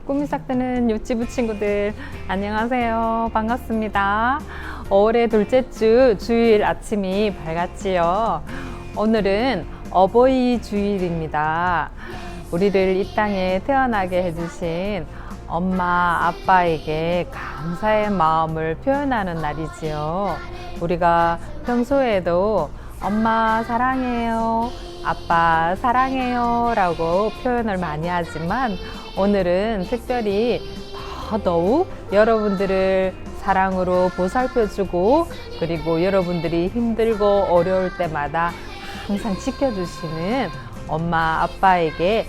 꿈이 싹트는 유치부 친구들 안녕하세요. 반갑습니다. 5월의 둘째 주 주일 아침이 밝았지요. 오늘은 어버이 주일입니다. 우리를 이 땅에 태어나게 해주신 엄마 아빠에게 감사의 마음을 표현하는 날이지요. 우리가 평소에도 엄마 사랑해요, 아빠 사랑해요 라고 표현을 많이 하지만 오늘은 특별히 더더욱 여러분들을 사랑으로 보살펴주고, 그리고 여러분들이 힘들고 어려울 때마다 항상 지켜주시는 엄마 아빠에게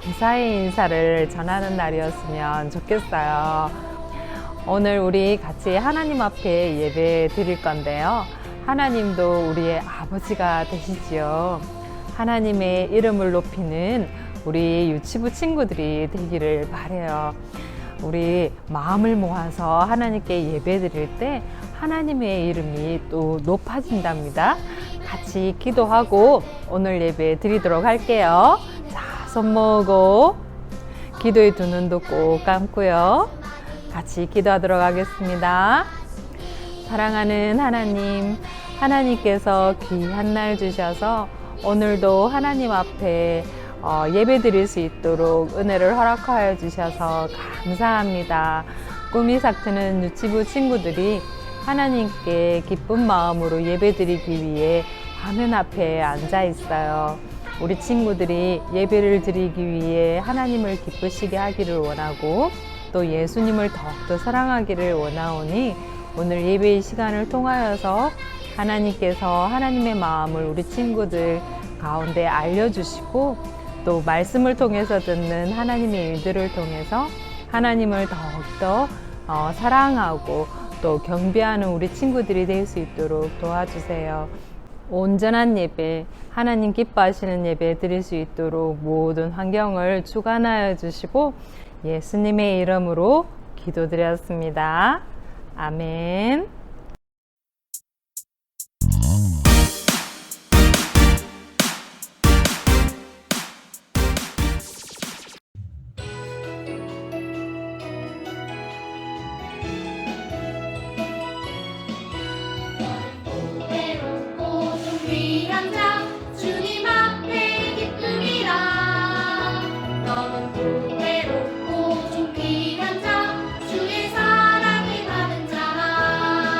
감사의 인사를 전하는 날이었으면 좋겠어요. 오늘 우리 같이 하나님 앞에 예배 드릴 건데요, 하나님도 우리의 아버지가 되시지요. 하나님의 이름을 높이는 우리 유치부 친구들이 되기를 바라요. 우리 마음을 모아서 하나님께 예배 드릴 때 하나님의 이름이 또 높아진답니다. 같이 기도하고 오늘 예배 드리도록 할게요. 자, 손 모으고 기도의 두 눈도 꼭 감고요. 같이 기도하도록 하겠습니다. 사랑하는 하나님, 하나님께서 귀한 날 주셔서 오늘도 하나님 앞에 예배 드릴 수 있도록 은혜를 허락하여 주셔서 감사합니다. 꿈이 삭트는 유치부 친구들이 하나님께 기쁜 마음으로 예배 드리기 위해 화면 앞에 앉아 있어요. 우리 친구들이 예배를 드리기 위해 하나님을 기쁘시게 하기를 원하고 또 예수님을 더욱더 사랑하기를 원하오니 오늘 예배의 시간을 통하여서 하나님께서 하나님의 마음을 우리 친구들 가운데 알려주시고 또 말씀을 통해서 듣는 하나님의 일들을 통해서 하나님을 더욱더 사랑하고 또 경배하는 우리 친구들이 될 수 있도록 도와주세요. 온전한 예배, 하나님 기뻐하시는 예배 드릴 수 있도록 모든 환경을 주관하여 주시고 예수님의 이름으로 기도드렸습니다. 아멘. 귀한 자 주님 앞에 기쁨이라. 너는 보배롭고 좀 귀한 자 주의 사랑을 받은 자라.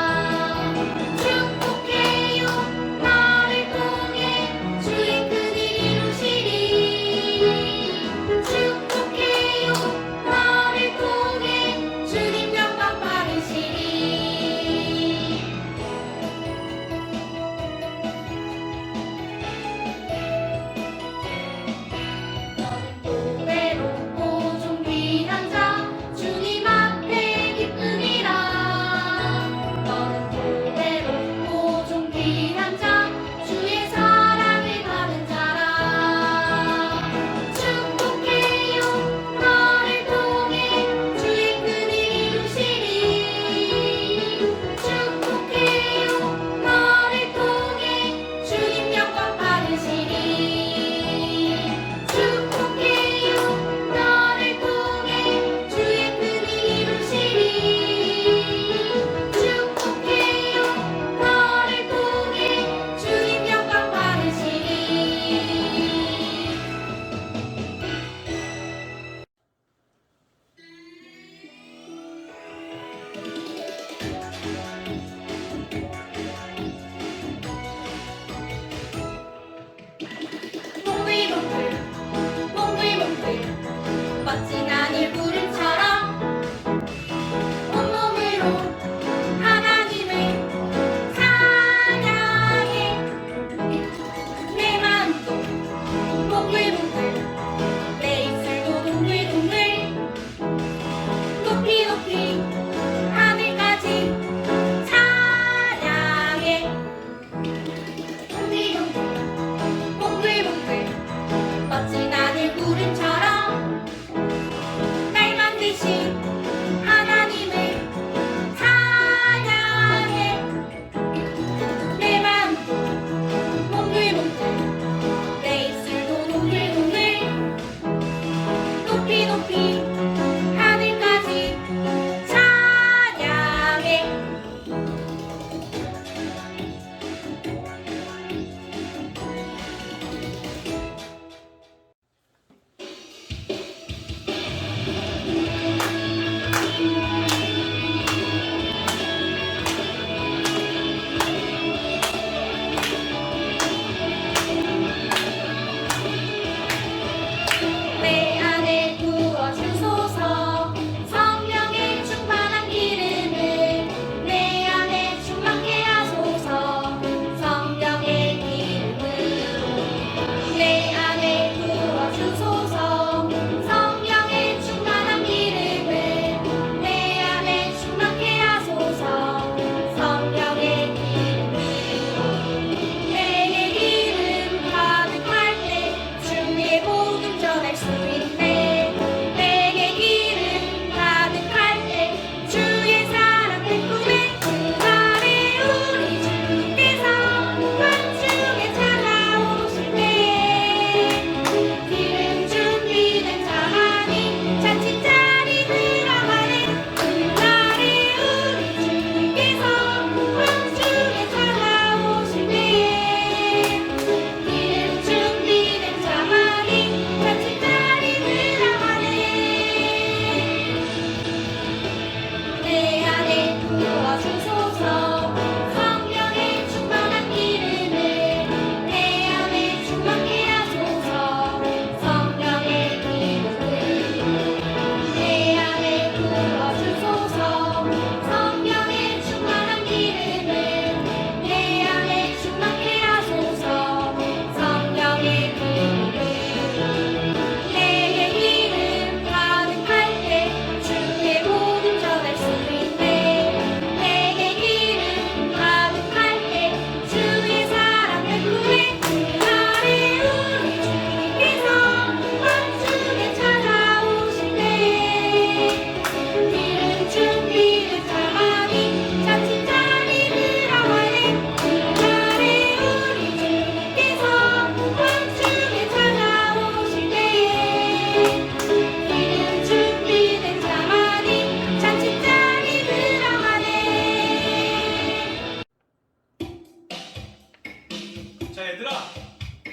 자, 얘들아,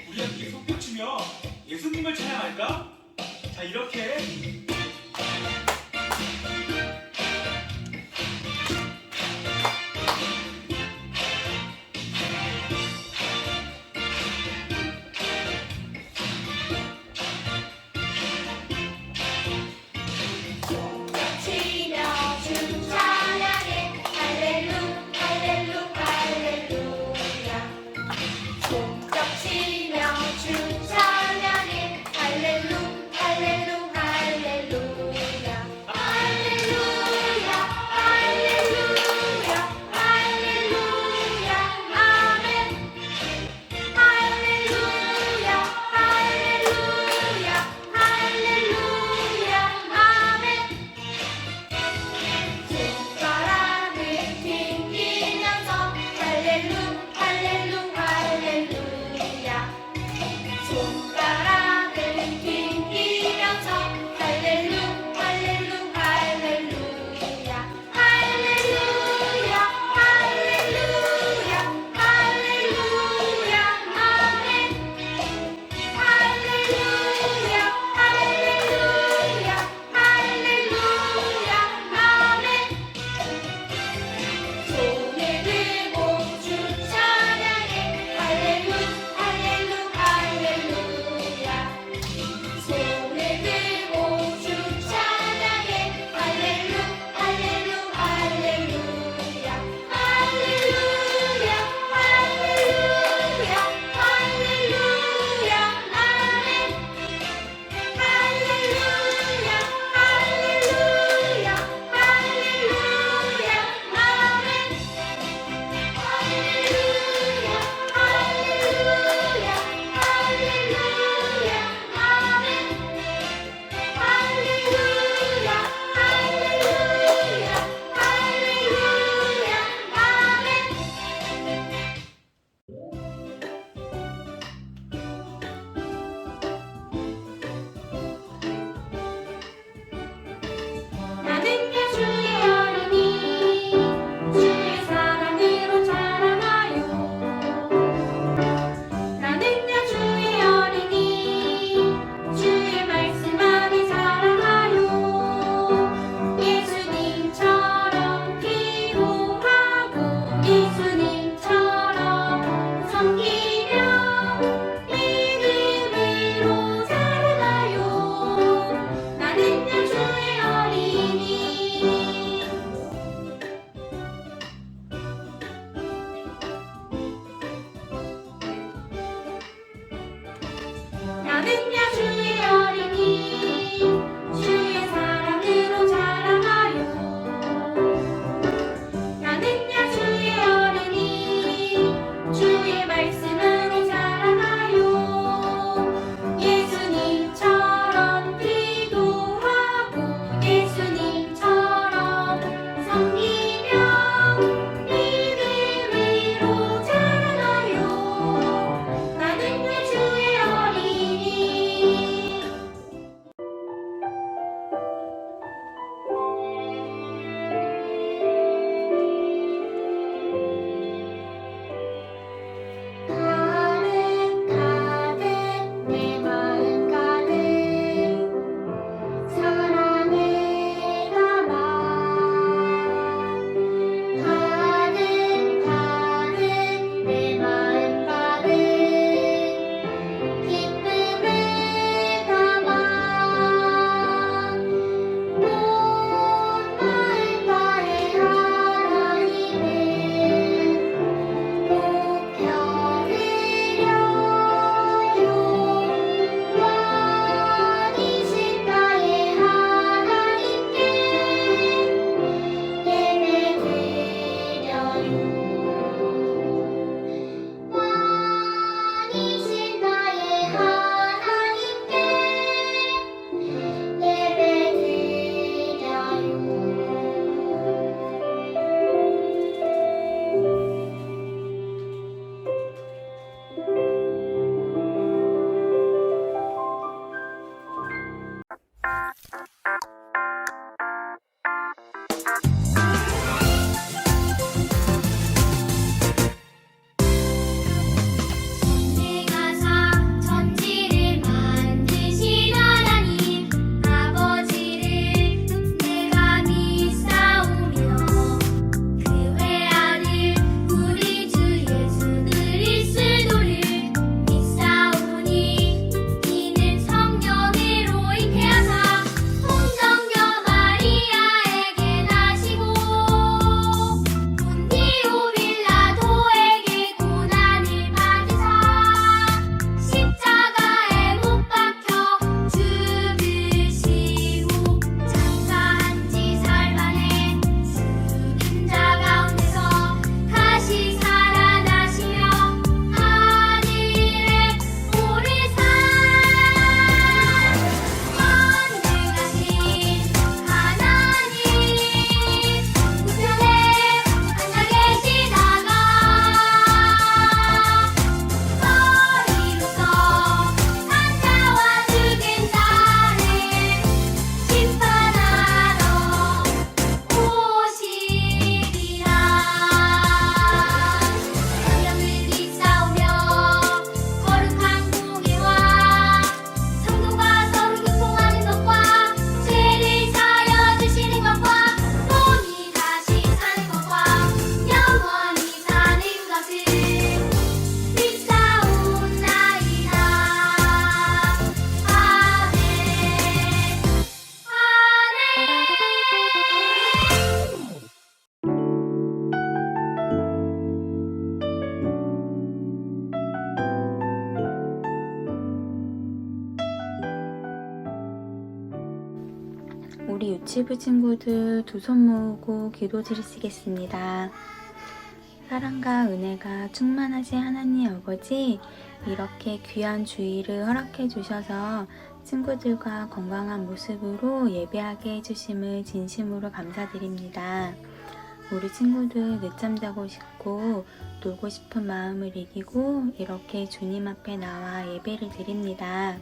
우리 함께 손뼉치며 예수님을 찬양할까? 자, 이렇게. 치며 주 찬양해 할렐루 할렐루 할렐루야 손뼉 치며 주 찬양해 할렐루 할렐루 할렐루야 우리 유치부 친구들 두 손 모으고 기도 드리시겠습니다. 사랑과 은혜가 충만하신 하나님 아버지, 이렇게 귀한 주일을 허락해 주셔서 친구들과 건강한 모습으로 예배하게 해주심을 진심으로 감사드립니다. 우리 친구들 늦잠 자고 싶고 놀고 싶은 마음을 이기고 이렇게 주님 앞에 나와 예배를 드립니다.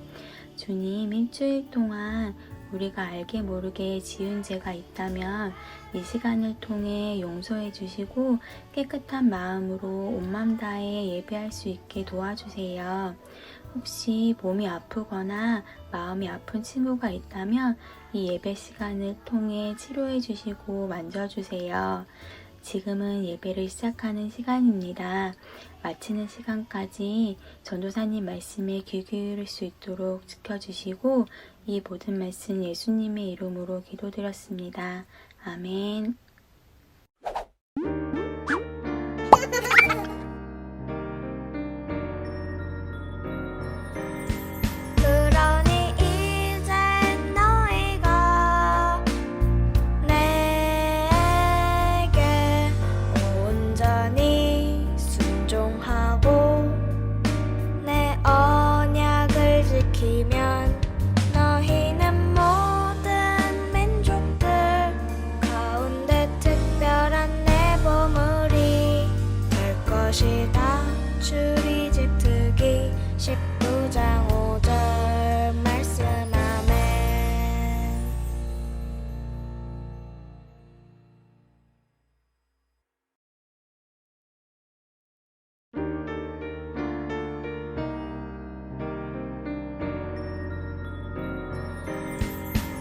주님, 일주일 동안 우리가 알게 모르게 지은 죄가 있다면 이 시간을 통해 용서해 주시고 깨끗한 마음으로 온 마음 다해 예배할 수 있게 도와주세요. 혹시 몸이 아프거나 마음이 아픈 친구가 있다면 이 예배 시간을 통해 치료해 주시고 만져주세요. 지금은 예배를 시작하는 시간입니다. 마치는 시간까지 전도사님 말씀에 귀 기울일 수 있도록 지켜주시고 이 모든 말씀 예수님의 이름으로 기도드렸습니다. 아멘. 그러니 이제 너희가 내게 온전히 순종하고 내 언약을 지키면 너희는 모든 민족들 가운데 특별한 내 보물이 될 것이다. 출애굽 특기 19장 5절 말씀. 아멘.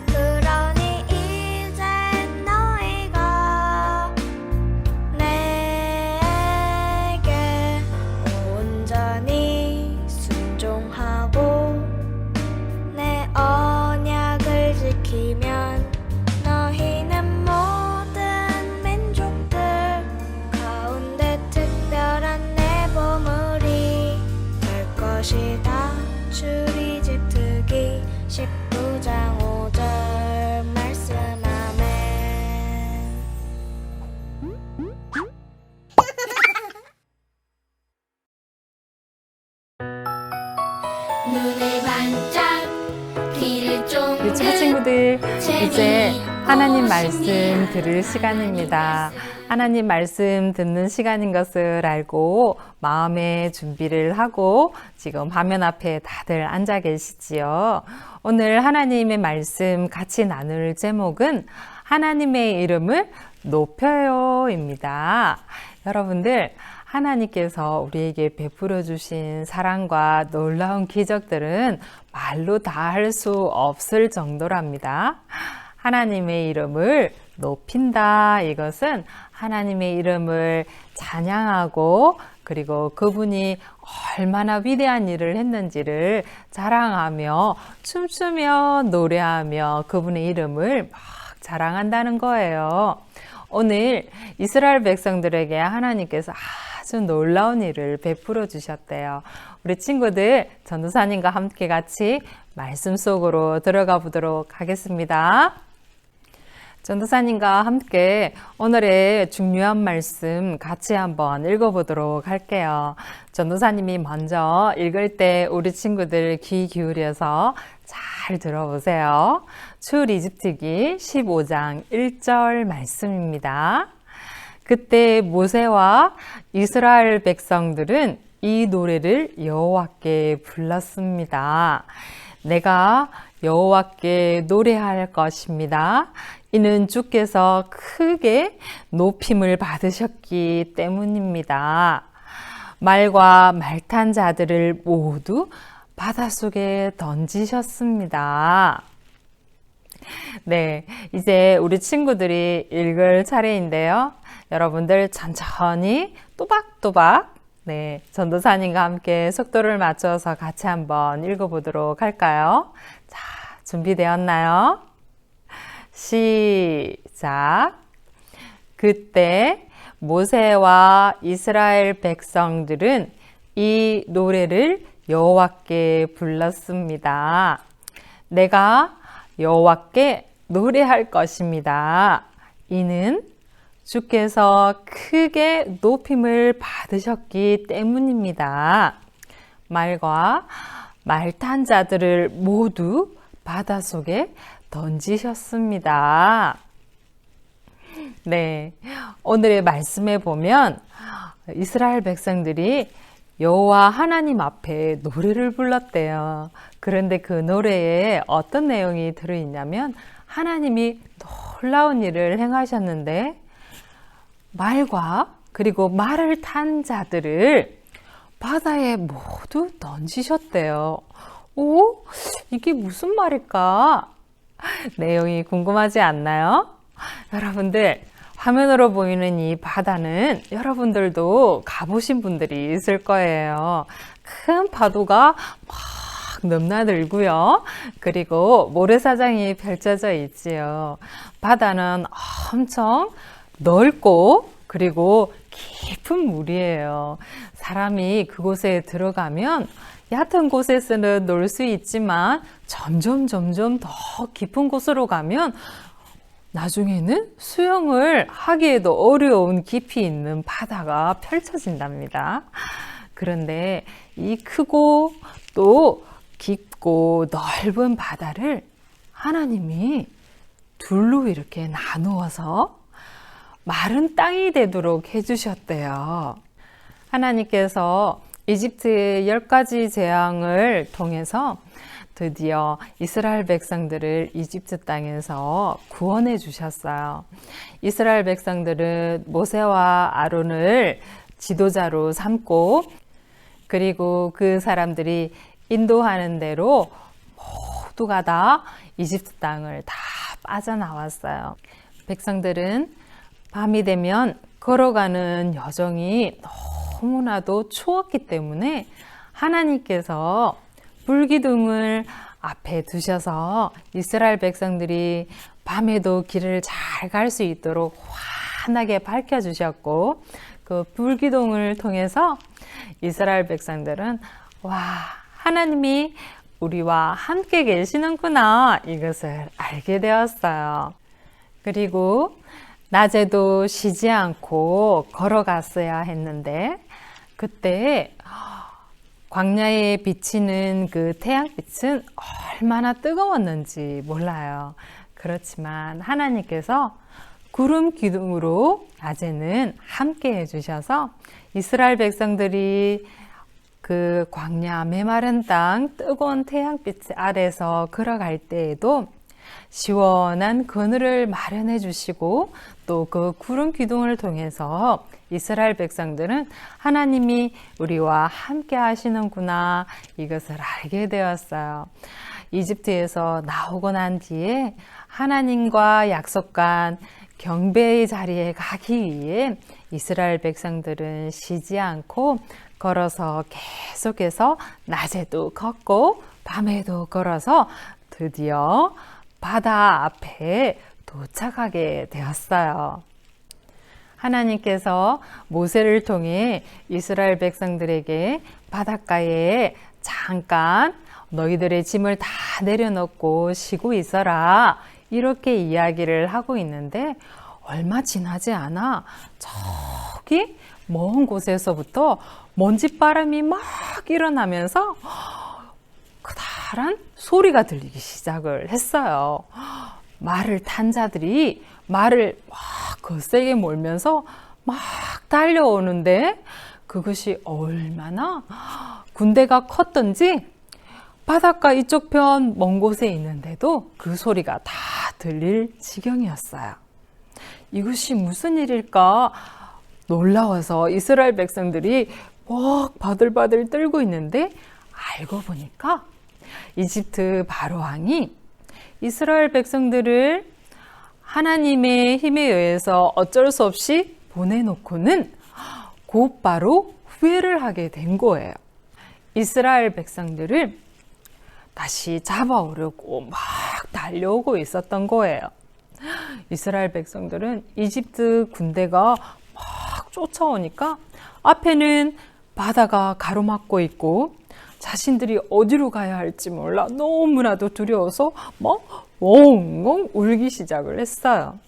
그러니 이제 너희가 내게 온전히 순종하고 내 언약을 지키면 너희는 모든 민족들 가운데 특별한 내 보물이 될 것이다. 출애굽 특기 19장 5절 말씀. 아멘. 눈을 반짝 귀를 쫑긋 유치부 친구들, 이제 하나님 말씀 들을 시간입니다. 하나님 말씀 듣는 시간인 것을 알고 마음의 준비를 하고 지금 화면 앞에 다들 앉아 계시지요. 오늘 하나님의 말씀 같이 나눌 제목은 하나님의 이름을 높여요입니다. 여러분들, 하나님께서 우리에게 베풀어 주신 사랑과 놀라운 기적들은 말로 다 할 수 없을 정도랍니다. 하나님의 이름을 높인다. 이것은 하나님의 이름을 찬양하고 그리고 그분이 얼마나 위대한 일을 했는지를 자랑하며 춤추며 노래하며 그분의 이름을 막 자랑한다는 거예요. 오늘 이스라엘 백성들에게 하나님께서 아주 놀라운 일을 베풀어 주셨대요. 우리 친구들, 전도사님과 함께 같이 말씀 속으로 들어가 보도록 하겠습니다. 전도사님과 함께 오늘의 중요한 말씀 같이 한번 읽어보도록 할게요. 전도사님이 먼저 읽을 때 우리 친구들 귀 기울여서 잘 들어보세요. 출애굽기 15장 1절 말씀입니다. 그때 모세와 이스라엘 백성들은 이 노래를 여호와께 불렀습니다. 내가 여호와께 노래할 것입니다. 이는 주께서 크게 높임을 받으셨기 때문입니다. 말과 말 탄 자들을 모두 바닷속에 던지셨습니다. 네, 이제 우리 친구들이 읽을 차례인데요. 여러분들 천천히 또박또박 전도사님과 함께 속도를 맞춰서 같이 한번 읽어보도록 할까요? 자, 준비되었나요? 시작. 그때 모세와 이스라엘 백성들은 이 노래를 여호와께 불렀습니다. 내가 여호와께 노래할 것입니다. 이는 주께서 크게 높임을 받으셨기 때문입니다. 말과 말 탄 자들을 모두 바닷속에 던지셨습니다. 네, 오늘의 말씀에 보면 이스라엘 백성들이 여호와 하나님 앞에 노래를 불렀대요. 그런데 그 노래에 어떤 내용이 들어있냐면 하나님이 놀라운 일을 행하셨는데 말과 그리고 말을 탄 자들을 바다에 모두 던지셨대요. 오, 이게 무슨 말일까? 내용이 궁금하지 않나요? 여러분들, 화면으로 보이는 이 바다는 여러분들도 가보신 분들이 있을 거예요. 큰 파도가 막 넘나들고요. 그리고 모래사장이 펼쳐져 있지요. 바다는 엄청 넓고 그리고 깊은 물이에요. 사람이 그곳에 들어가면 얕은 곳에서는 놀 수 있지만 점점 더 깊은 곳으로 가면 나중에는 수영을 하기에도 어려운 깊이 있는 바다가 펼쳐진답니다. 그런데 이 크고 또 깊고 넓은 바다를 하나님이 둘로 이렇게 나누어서 마른 땅이 되도록 해주셨대요. 하나님께서 이집트의 10가지 재앙을 통해서 드디어 이스라엘 백성들을 이집트 땅에서 구원해 주셨어요. 이스라엘 백성들은 모세와 아론을 지도자로 삼고 그리고 그 사람들이 인도하는 대로 모두가 다 이집트 땅을 다 빠져나왔어요. 백성들은 밤이 되면 걸어가는 여정이 너무나도 추웠기 때문에 하나님께서 불기둥을 앞에 두셔서 이스라엘 백성들이 밤에도 길을 잘 갈 수 있도록 환하게 밝혀주셨고 그 불기둥을 통해서 이스라엘 백성들은 와, 하나님이 우리와 함께 계시는구나 이것을 알게 되었어요. 그리고 낮에도 쉬지 않고 걸어갔어야 했는데 그때 광야에 비치는 그 태양빛은 얼마나 뜨거웠는지 몰라요. 그렇지만 하나님께서 구름 기둥으로 낮에는 함께 해주셔서 이스라엘 백성들이 그 광야 메마른 땅 뜨거운 태양빛 아래서 걸어갈 때에도 시원한 그늘을 마련해 주시고 또 그 구름 기둥을 통해서 이스라엘 백성들은 하나님이 우리와 함께 하시는구나 이것을 알게 되었어요. 이집트에서 나오고 난 뒤에 하나님과 약속한 경배의 자리에 가기 위해 이스라엘 백성들은 쉬지 않고 걸어서 계속해서 낮에도 걷고 밤에도 걸어서 드디어 바다 앞에 도착하게 되었어요. 하나님께서 모세를 통해 이스라엘 백성들에게 바닷가에 잠깐 너희들의 짐을 다 내려놓고 쉬고 있어라 이렇게 이야기를 하고 있는데 얼마 지나지 않아 저기 먼 곳에서부터 먼지바람이 막 일어나면서 커다란 소리가 들리기 시작을 했어요. 말을 탄 자들이 말을 막 거세게 몰면서 막 달려오는데 그것이 얼마나 군대가 컸던지 바닷가 이쪽 편 먼 곳에 있는데도 그 소리가 다 들릴 지경이었어요. 이것이 무슨 일일까 놀라워서 이스라엘 백성들이 막 바들바들 떨고 있는데 알고 보니까 이집트 바로 왕이 이스라엘 백성들을 하나님의 힘에 의해서 어쩔 수 없이 보내놓고는 곧바로 후회를 하게 된 거예요. 이스라엘 백성들을 다시 잡아오려고 막 달려오고 있었던 거예요. 이스라엘 백성들은 이집트 군대가 막 쫓아오니까 앞에는 바다가 가로막고 있고 자신들이 어디로 가야 할지 몰라 너무나도 두려워서 막 엉엉 울기 시작을 했어요.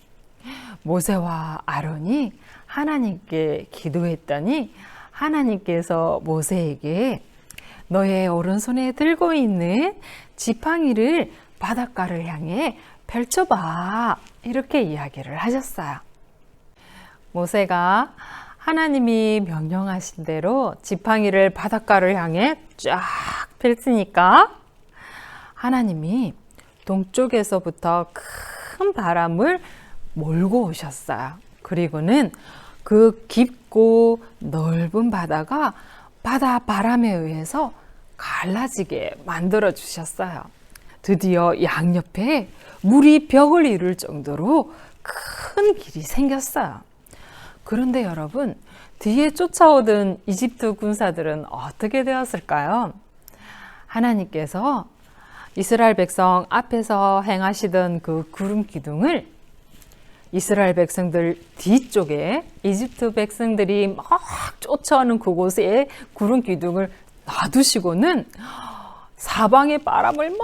모세와 아론이 하나님께 기도했더니 하나님께서 모세에게 너의 오른손에 들고 있는 지팡이를 바닷가를 향해 펼쳐봐, 이렇게 이야기를 하셨어요. 모세가 하나님이 명령하신 대로 지팡이를 바닷가를 향해 쫙 펼치니까 하나님이 동쪽에서부터 큰 바람을 몰고 오셨어요. 그리고는 그 깊고 넓은 바다가 바다 바람에 의해서 갈라지게 만들어 주셨어요. 드디어 양옆에 물이 벽을 이룰 정도로 큰 길이 생겼어요. 그런데 여러분, 뒤에 쫓아오던 이집트 군사들은 어떻게 되었을까요? 하나님께서 이스라엘 백성 앞에서 행하시던 그 구름 기둥을 이스라엘 백성들 뒤쪽에 이집트 백성들이 막 쫓아오는 그곳에 구름 기둥을 놔두시고는 사방의 바람을 막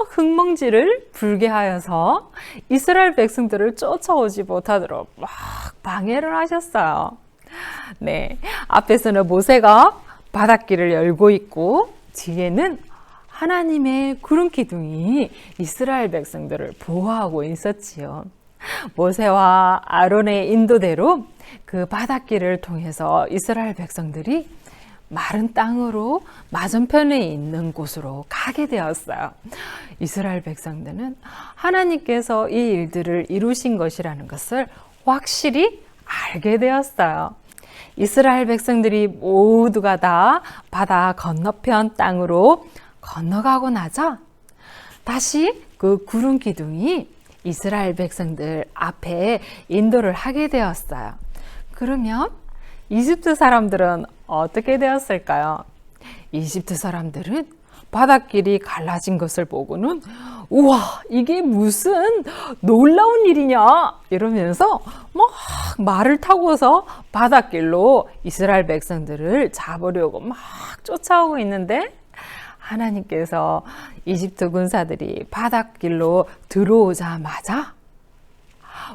흙먼지를 불게 하여서 이스라엘 백성들을 쫓아오지 못하도록 막 방해를 하셨어요. 네, 앞에서는 모세가 바닷길을 열고 있고 뒤에는 하나님의 구름 기둥이 이스라엘 백성들을 보호하고 있었지요. 모세와 아론의 인도대로 그 바닷길을 통해서 이스라엘 백성들이 마른 땅으로 맞은편에 있는 곳으로 가게 되었어요. 이스라엘 백성들은 하나님께서 이 일들을 이루신 것이라는 것을 확실히 알게 되었어요. 이스라엘 백성들이 모두가 다 바다 건너편 땅으로 건너가고 나자 다시 그 구름 기둥이 이스라엘 백성들 앞에 인도를 하게 되었어요. 그러면 이집트 사람들은 어떻게 되었을까요? 이집트 사람들은 바닷길이 갈라진 것을 보고는 우와, 이게 무슨 놀라운 일이냐 이러면서 막 말을 타고서 바닷길로 이스라엘 백성들을 잡으려고 막 쫓아오고 있는데 하나님께서 이집트 군사들이 바닷길로 들어오자마자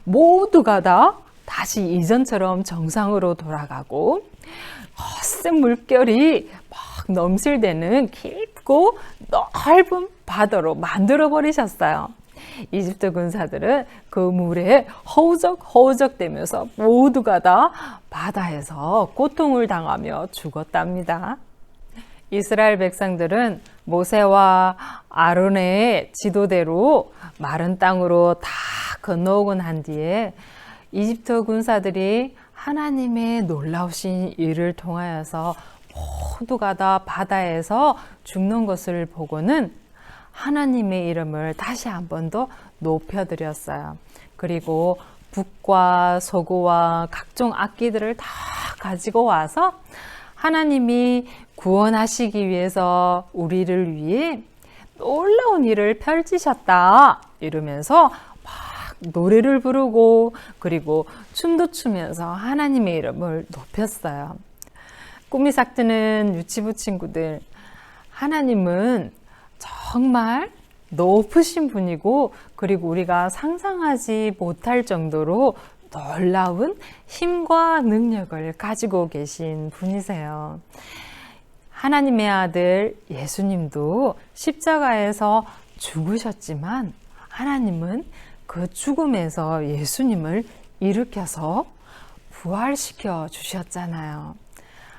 모두가 다 다시 이전처럼 정상으로 돌아가고 거센 물결이 막 넘실대는 깊고 넓은 바다로 만들어 버리셨어요. 이집트 군사들은 그 물에 허우적허우적대면서 모두가 다 바다에서 고통을 당하며 죽었답니다. 이스라엘 백성들은 모세와 아론의 지도대로 마른 땅으로 다 건너오고 난 뒤에 이집트 군사들이 하나님의 놀라우신 일을 통하여서 모두가 다 바다에서 죽는 것을 보고는 하나님의 이름을 다시 한 번 더 높여드렸어요. 그리고 북과 서구와 각종 악기들을 다 가지고 와서 하나님이 구원하시기 위해서 우리를 위해 놀라운 일을 펼치셨다 이러면서 막 노래를 부르고 그리고 춤도 추면서 하나님의 이름을 높였어요. 꿈이 삭드는 유치부 친구들, 하나님은 정말 높으신 분이고 그리고 우리가 상상하지 못할 정도로 놀라운 힘과 능력을 가지고 계신 분이세요. 하나님의 아들 예수님도 십자가에서 죽으셨지만 하나님은 그 죽음에서 예수님을 일으켜서 부활시켜 주셨잖아요.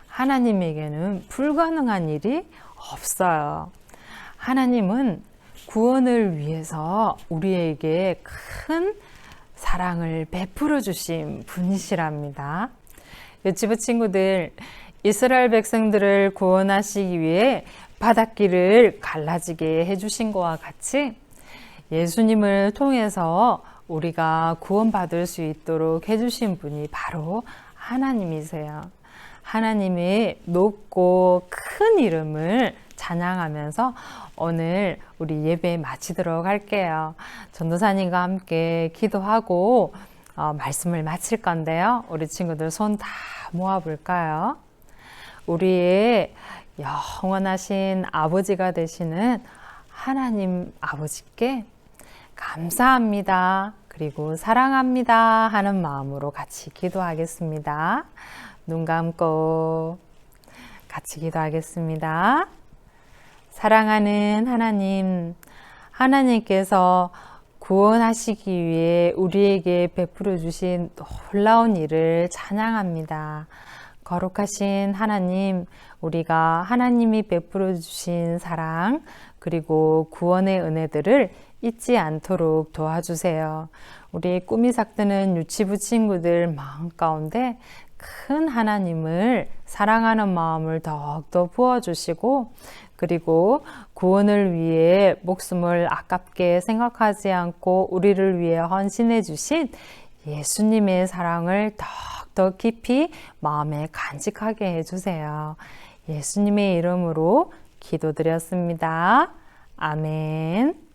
하나님에게는 불가능한 일이 없어요. 하나님은 구원을 위해서 우리에게 큰 사랑을 베풀어 주신 분이시랍니다. 유치부 친구들, 이스라엘 백성들을 구원하시기 위해 바닷길을 갈라지게 해주신 것과 같이 예수님을 통해서 우리가 구원받을 수 있도록 해주신 분이 바로 하나님이세요. 하나님의 높고 큰 이름을 찬양하면서 오늘 우리 예배 마치도록 할게요. 전도사님과 함께 기도하고 말씀을 마칠 건데요. 우리 친구들 손 다 모아볼까요? 우리의 영원하신 아버지가 되시는 하나님 아버지께 감사합니다. 그리고 사랑합니다 하는 마음으로 같이 기도하겠습니다. 눈 감고 같이 기도하겠습니다. 사랑하는 하나님, 하나님께서 구원하시기 위해 우리에게 베풀어 주신 놀라운 일을 찬양합니다. 거룩하신 하나님, 우리가 하나님이 베풀어 주신 사랑 그리고 구원의 은혜들을 잊지 않도록 도와주세요. 우리 꿈이 삭드는 유치부 친구들 마음 가운데 큰 하나님을 사랑하는 마음을 더욱더 부어주시고, 그리고 구원을 위해 목숨을 아깝게 생각하지 않고 우리를 위해 헌신해 주신 예수님의 사랑을 더욱더 깊이 마음에 간직하게 해주세요. 예수님의 이름으로 기도드렸습니다. 아멘.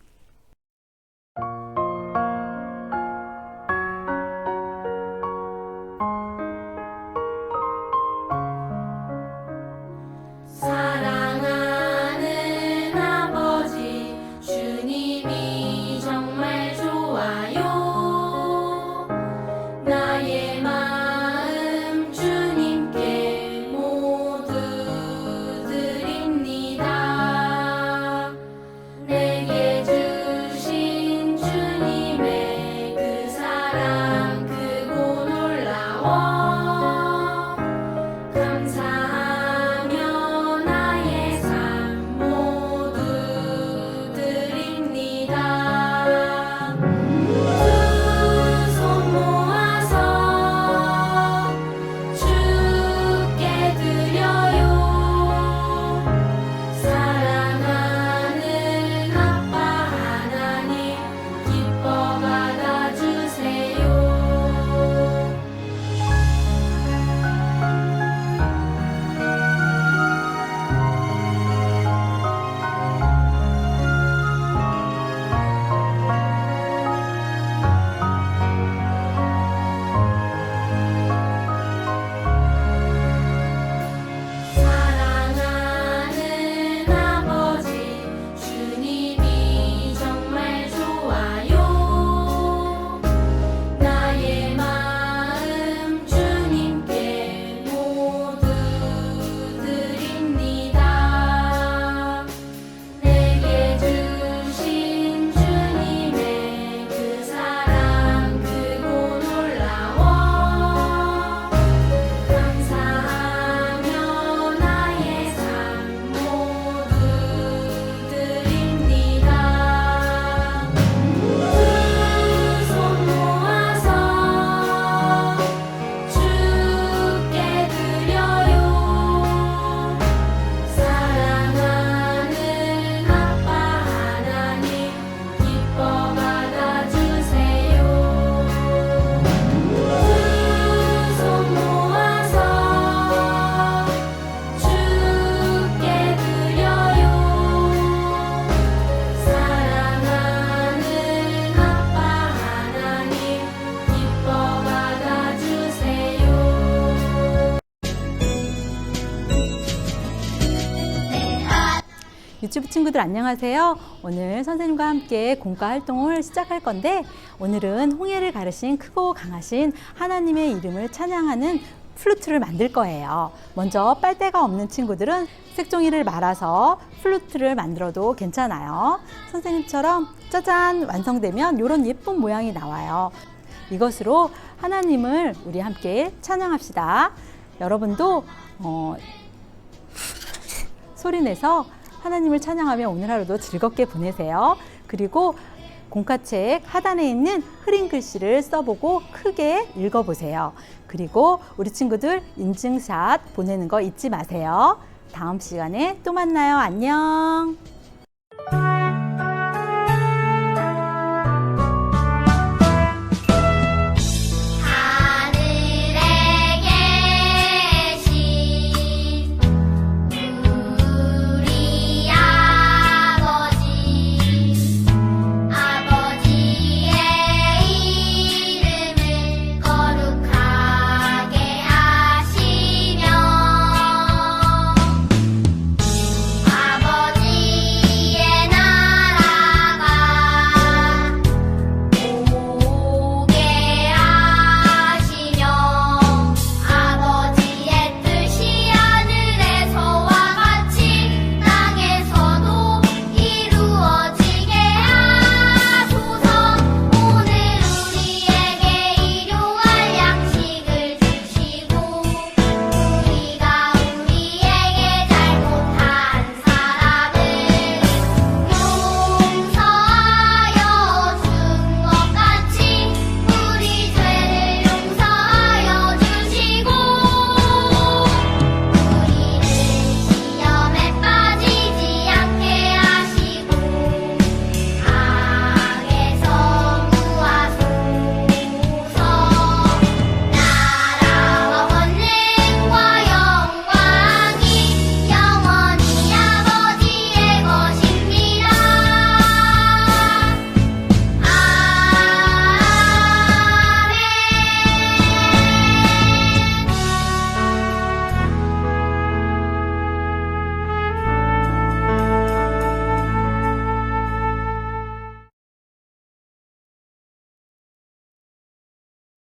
사랑하는 아버지, 주님이 정말 좋아요. 나의 마음 주님께 모두 드립니다. 내게 주신 주님의 그 사랑 크고 놀라워. 감사하며 나의 삶 모두 드립니다. 두 손 모아서 주께 드려요. 사랑하는 아빠 하나님, 기뻐 받아주세요. 사랑하는 아버지, 주님이 정말 좋아요. 나의 마음 주님께 모두 드립니다. 내게 주신 주님의 그 사랑 크고 놀라워. 감사하며 나의 삶 모두 드립니다. 두 손 모아서 주께 드려요. 사랑하는 아빠 하나님, 기뻐 받아주세요. 두 손 모아서 주께 드려요. 사랑하는 아빠 하나님, 기뻐 받아주세요. 유치부 친구들 안녕하세요. 오늘 선생님과 함께 공과 활동을 시작할 건데, 오늘은 홍해를 가르신 크고 강하신 하나님의 이름을 찬양하는 플루트를 만들 거예요. 먼저 빨대가 없는 친구들은 색종이를 말아서 플루트를 만들어도 괜찮아요. 선생님처럼 짜잔 완성되면 이런 예쁜 모양이 나와요. 이것으로 하나님을 우리 함께 찬양합시다. 여러분도 소리내서 하나님을 찬양하며 오늘 하루도 즐겁게 보내세요. 그리고 공카책 하단에 있는 흐린 글씨를 써보고 크게 읽어보세요. 그리고 우리 친구들 인증샷 보내는 거 잊지 마세요. 다음 시간에 또 만나요. 안녕.